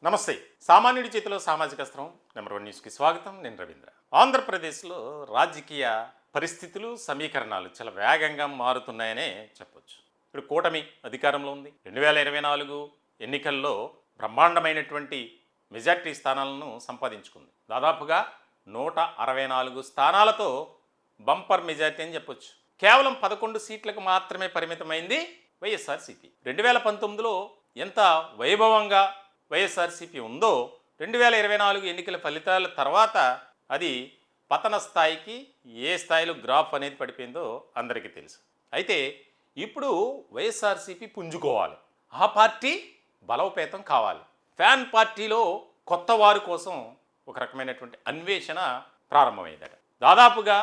నమస్తే. సామాన్యుడి చేతిలో సామాజిక అస్త్రం నెంబర్ 1 న్యూస్కి స్వాగతం. నేను రవీంద్ర. ఆంధ్రప్రదేశ్లో రాజకీయ పరిస్థితులు, సమీకరణాలు చాలా వేగంగా మారుతున్నాయనే చెప్పొచ్చు. ఇప్పుడు కూటమి అధికారంలో ఉంది. 2024 ఎన్నికల్లో బ్రహ్మాండమైనటువంటి మెజార్టీ స్థానాలను సంపాదించుకుంది. దాదాపుగా 164 స్థానాలతో బంపర్ మెజార్టీ అని చెప్పొచ్చు. కేవలం 11 సీట్లకు మాత్రమే పరిమితమైంది వైఎస్ఆర్సీపీ. 2019లో ఎంత వైభవంగా వైఎస్ఆర్సీపీ ఉందో 2024 ఎన్నికల ఫలితాల తర్వాత అది పతన స్థాయికి ఏ స్థాయిలో గ్రాఫ్ అనేది పడిపోయిందో అందరికీ తెలుసు. అయితే ఇప్పుడు వైఎస్ఆర్సీపీ పుంజుకోవాలి, ఆ పార్టీ బలోపేతం కావాలి. ఫ్యాన్ పార్టీలో కొత్త వారి కోసం ఒక రకమైనటువంటి అన్వేషణ ప్రారంభమైందట. దాదాపుగా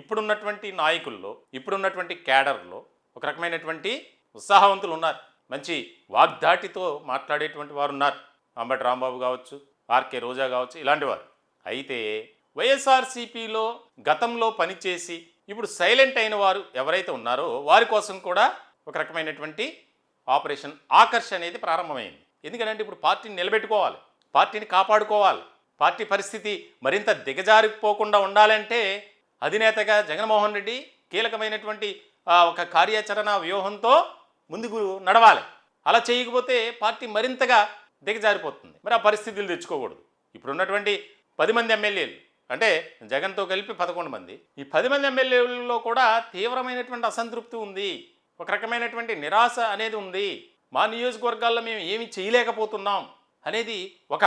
ఇప్పుడున్నటువంటి నాయకుల్లో, ఇప్పుడున్నటువంటి క్యాడర్లో ఒక రకమైనటువంటి ఉత్సాహవంతులు ఉన్నారు. మంచి వాగ్దాటితో మాట్లాడేటువంటి వారు ఉన్నారు. అంబటి రాంబాబు కావచ్చు, ఆర్కే రోజా కావచ్చు, ఇలాంటి వారు. అయితే వైఎస్ఆర్సీపీలో గతంలో పనిచేసి ఇప్పుడు సైలెంట్ అయిన వారు ఎవరైతే ఉన్నారో వారి కోసం కూడా ఒక రకమైనటువంటి ఆపరేషన్ ఆకర్ష్ అనేది ప్రారంభమైంది. ఎందుకంటే ఇప్పుడు పార్టీని నిలబెట్టుకోవాలి, పార్టీని కాపాడుకోవాలి. పార్టీ పరిస్థితి మరింత దిగజారిపోకుండా ఉండాలంటే అధినేతగా జగన్మోహన్ రెడ్డి కీలకమైనటువంటి ఒక కార్యాచరణ వ్యూహంతో ముందుకు నడవాలి. అలా చేయకపోతే పార్టీ మరింతగా దిగజారిపోతుంది. మరి ఆ పరిస్థితులు తెచ్చుకోకూడదు. ఇప్పుడున్నటువంటి 10 మంది ఎమ్మెల్యేలు అంటే జగన్తో కలిపి 11 మంది. ఈ 10 మంది ఎమ్మెల్యేలలో కూడా తీవ్రమైనటువంటి అసంతృప్తి ఉంది, ఒక రకమైనటువంటి నిరాశ అనేది ఉంది. మా నియోజకవర్గాల్లో మేము ఏమి చేయలేకపోతున్నాం అనేది ఒక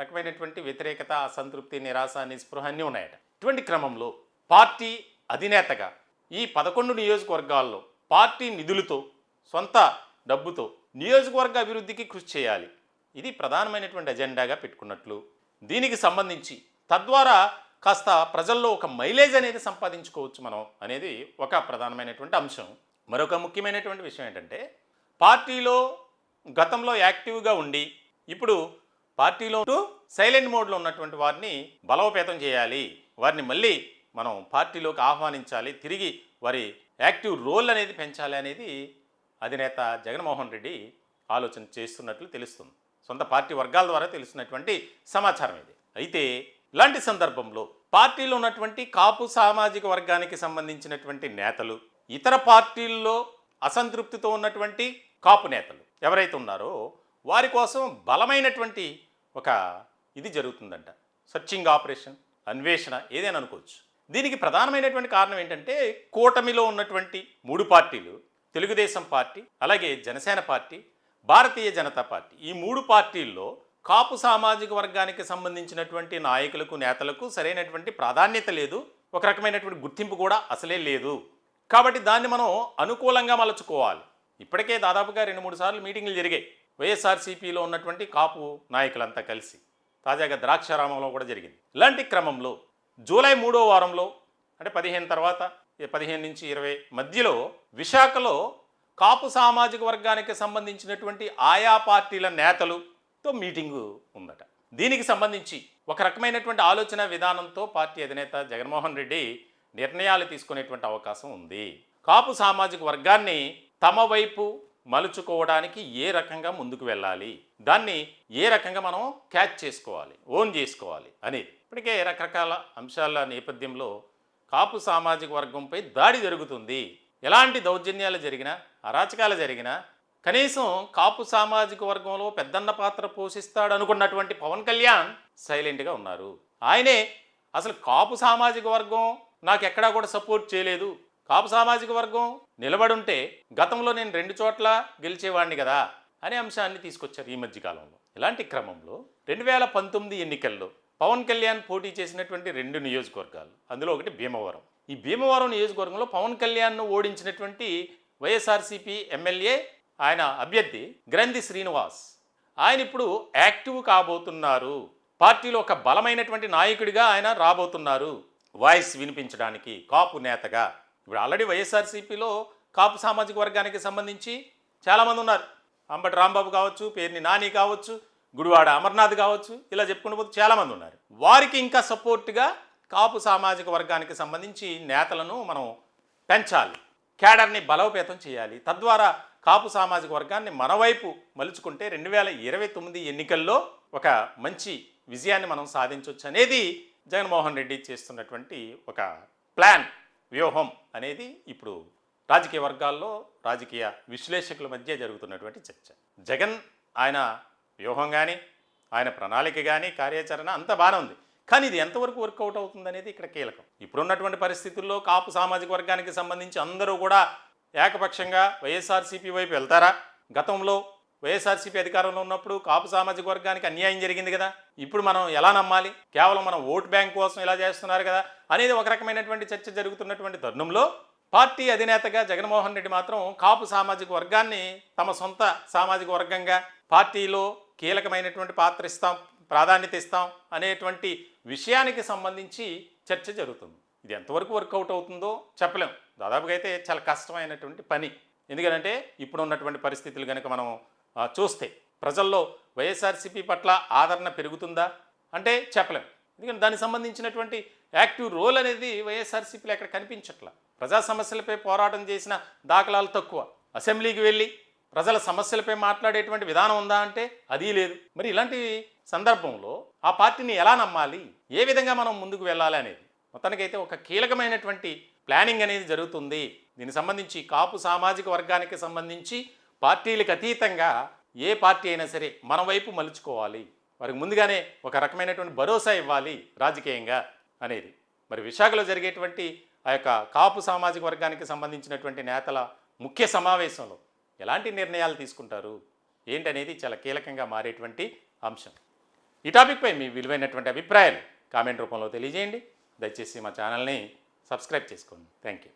రకమైనటువంటి వ్యతిరేకత, అసంతృప్తి, నిరాశ, నిస్పృహ అన్నీ ఉన్నాయట. ఇటువంటి క్రమంలో పార్టీ అధినేతగా ఈ 11 నియోజకవర్గాల్లో పార్టీ నిధులతో, సొంత డబ్బుతో నియోజకవర్గ అభివృద్ధికి కృషి చేయాలి. ఇది ప్రధానమైనటువంటి ఎజెండాగా పెట్టుకున్నట్లు. దీనికి సంబంధించి తద్వారా కాస్త ప్రజల్లో ఒక మైలేజ్ అనేది సంపాదించుకోవచ్చు మనం అనేది ఒక ప్రధానమైనటువంటి అంశం. మరొక ముఖ్యమైనటువంటి విషయం ఏంటంటే పార్టీలో గతంలో యాక్టివ్గా ఉండి ఇప్పుడు పార్టీలో సైలెంట్ మోడ్లో ఉన్నటువంటి వారిని బలోపేతం చేయాలి, వారిని మళ్ళీ మనం పార్టీలోకి ఆహ్వానించాలి, తిరిగి వారి యాక్టివ్ రోల్ అనేది పెంచాలి అనేది అధినేత జగన్మోహన్ రెడ్డి ఆలోచన చేస్తున్నట్లు తెలుస్తుంది. సొంత పార్టీ వర్గాల ద్వారా తెలుస్తున్నటువంటి సమాచారం ఇది. అయితే ఇలాంటి సందర్భంలో పార్టీలో ఉన్నటువంటి కాపు సామాజిక వర్గానికి సంబంధించినటువంటి నేతలు, ఇతర పార్టీల్లో అసంతృప్తితో ఉన్నటువంటి కాపు నేతలు ఎవరైతే ఉన్నారో వారి కోసం బలమైనటువంటి ఒక ఇది జరుగుతుందంట. సర్చింగ్ ఆపరేషన్, అన్వేషణ ఏదైనా అనుకోవచ్చు. దీనికి ప్రధానమైనటువంటి కారణం ఏంటంటే కూటమిలో ఉన్నటువంటి 3 పార్టీలు, తెలుగుదేశం పార్టీ, అలాగే జనసేన పార్టీ, భారతీయ జనతా పార్టీ, ఈ 3 పార్టీల్లో కాపు సామాజిక వర్గానికి సంబంధించినటువంటి నాయకులకు, నేతలకు సరైనటువంటి ప్రాధాన్యత లేదు, ఒక రకమైనటువంటి గుర్తింపు కూడా అసలే లేదు. కాబట్టి దాన్ని మనం అనుకూలంగా మలుచుకోవాలి. ఇప్పటికే దాదాపుగా 2-3 సార్లు మీటింగులు జరిగాయి వైఎస్ఆర్సీపీలో ఉన్నటువంటి కాపు నాయకులంతా కలిసి. తాజాగా ద్రాక్షారామంలో కూడా జరిగింది. ఇలాంటి క్రమంలో జూలై 3వ వారంలో అంటే 15 తర్వాత 15 నుంచి 20 మధ్యలో విశాఖలో కాపు సామాజిక వర్గానికి సంబంధించినటువంటి ఆయా పార్టీల నేతలతో మీటింగు ఉందట. దీనికి సంబంధించి ఒక రకమైనటువంటి ఆలోచన విధానంతో పార్టీ అధినేత జగన్మోహన్ రెడ్డి నిర్ణయాలు తీసుకునేటువంటి అవకాశం ఉంది. కాపు సామాజిక వర్గాన్ని తమ వైపు మలుచుకోవడానికి ఏ రకంగా ముందుకు వెళ్ళాలి, దాన్ని ఏ రకంగా మనం క్యాచ్ చేసుకోవాలి, ఓన్ చేసుకోవాలి అనేది. ఇప్పటికే రకరకాల అంశాల నేపథ్యంలో కాపు సామాజిక వర్గంపై దాడి జరుగుతుంది. ఎలాంటి దౌర్జన్యాలు జరిగినా, అరాచకాలు జరిగినా కనీసం కాపు సామాజిక వర్గంలో పెద్దన్న పాత్ర పోషిస్తాడు అనుకున్నటువంటి పవన్ కళ్యాణ్ సైలెంట్గా ఉన్నారు. ఆయనే అసలు కాపు సామాజిక వర్గం నాకు ఎక్కడా కూడా సపోర్ట్ చేయలేదు, కాపు సామాజిక వర్గం నిలబడుంటే గతంలో నేను 2 చోట్ల గెలిచేవాడిని కదా అనే అంశాన్ని తీసుకొచ్చారు ఈ మధ్యకాలంలో. ఇలాంటి క్రమంలో 2019 ఎన్నికల్లో పవన్ కళ్యాణ్ పోటీ చేసినటువంటి 2 నియోజకవర్గాలు, అందులో ఒకటి భీమవరం. ఈ భీమవరం నియోజకవర్గంలో పవన్ కళ్యాణ్ను ఓడించినటువంటి వైఎస్ఆర్సీపీ ఎమ్మెల్యే, ఆయన అభ్యర్థి గ్రంథి శ్రీనివాస్, ఆయన ఇప్పుడు యాక్టివ్ కాబోతున్నారు. పార్టీలో ఒక బలమైనటువంటి నాయకుడిగా ఆయన రాబోతున్నారు, వాయిస్ వినిపించడానికి కాపు నేతగా. ఇప్పుడు ఆల్రెడీ వైఎస్ఆర్సీపీలో కాపు సామాజిక వర్గానికి సంబంధించి చాలామంది ఉన్నారు. అంబటి రాంబాబు కావచ్చు, పేర్ని నాని కావచ్చు, గుడివాడ అమర్నాథ్ కావచ్చు, ఇలా చెప్పుకుంటూ పోతే చాలామంది ఉన్నారు. వారికి ఇంకా సపోర్ట్గా కాపు సామాజిక వర్గానికి సంబంధించి నేతలను మనం పెంచాలి, క్యాడర్ని బలోపేతం చేయాలి. తద్వారా కాపు సామాజిక వర్గాన్ని మనవైపు మలుచుకుంటే 2029 ఎన్నికల్లో ఒక మంచి విజయాన్ని మనం సాధించవచ్చు అనేది జగన్మోహన్ రెడ్డి చేస్తున్నటువంటి ఒక ప్లాన్, వ్యూహం అనేది ఇప్పుడు రాజకీయ వర్గాల్లో, రాజకీయ విశ్లేషకుల మధ్య జరుగుతున్నటువంటి చర్చ. జగన్ ఆయన వ్యూహం కానీ, ఆయన ప్రణాళిక కానీ, కార్యాచరణ అంతా బాగానే ఉంది. కానీ ఇది ఎంతవరకు వర్కౌట్ అవుతుంది అనేది ఇక్కడ కీలకం. ఇప్పుడున్నటువంటి పరిస్థితుల్లో కాపు సామాజిక వర్గానికి సంబంధించి అందరూ కూడా ఏకపక్షంగా వైఎస్ఆర్సీపీ వైపు వెళ్తారా? గతంలో వైఎస్ఆర్సీపీ అధికారంలో ఉన్నప్పుడు కాపు సామాజిక వర్గానికి అన్యాయం జరిగింది కదా, ఇప్పుడు మనం ఎలా నమ్మాలి? కేవలం మనం ఓట్ బ్యాంక్ కోసం ఇలా చేస్తున్నారు కదా అనేది ఒక రకమైనటువంటి చర్చ జరుగుతున్నటువంటి తరుణంలో పార్టీ అధినేతగా జగన్మోహన్ రెడ్డి మాత్రం కాపు సామాజిక వర్గాన్ని తమ సొంత సామాజిక వర్గంగా పార్టీలో కీలకమైనటువంటి పాత్ర ఇస్తాం, ప్రాధాన్యత ఇస్తాం అనేటువంటి విషయానికి సంబంధించి చర్చ జరుగుతుంది. ఇది ఎంతవరకు వర్కౌట్ అవుతుందో చెప్పలేం. దాదాపుగా అయితే చాలా కష్టమైనటువంటి పని. ఎందుకంటే ఇప్పుడు ఉన్నటువంటి పరిస్థితులు కనుక మనం చూస్తే ప్రజల్లో వైఎస్ఆర్సీపీ పట్ల ఆదరణ పెరుగుతుందా అంటే చెప్పలేం. ఎందుకంటే దానికి సంబంధించినటువంటి యాక్టివ్ రోల్ అనేది వైఎస్ఆర్సీపీలో ఎక్కడ కనిపించట్లా. ప్రజా సమస్యలపై పోరాటం చేసిన దాఖలాలు తక్కువ. అసెంబ్లీకి వెళ్ళి ప్రజల సమస్యలపై మాట్లాడేటువంటి విధానం ఉందా అంటే అది లేదు. మరి ఇలాంటి సందర్భంలో ఆ పార్టీని ఎలా నమ్మాలి, ఏ విధంగా మనం ముందుకు వెళ్ళాలి అనేది మొత్తానికైతే ఒక కీలకమైనటువంటి ప్లానింగ్ అనేది జరుగుతుంది. దీనికి సంబంధించి కాపు సామాజిక వర్గానికి సంబంధించి పార్టీలకు అతీతంగా ఏ పార్టీ అయినా సరే మన వైపు మలుచుకోవాలి, వారికి ముందుగానే ఒక రకమైనటువంటి భరోసా ఇవ్వాలి రాజకీయంగా అనేది. మరి విశాఖలో జరిగేటువంటి ఆ యొక్క కాపు సామాజిక వర్గానికి సంబంధించినటువంటి నేతల ముఖ్య సమావేశంలో ఎలాంటి నిర్ణయాలు తీసుకుంటారు ఏంటనేది చాలా కీలకంగా మారేటువంటి అంశం. ఈ టాపిక్పై మీ విలువైనటువంటి అభిప్రాయాలు కామెంట్ రూపంలో తెలియజేయండి. దయచేసి మా ఛానల్ని సబ్స్క్రైబ్ చేసుకోండి. Thank you.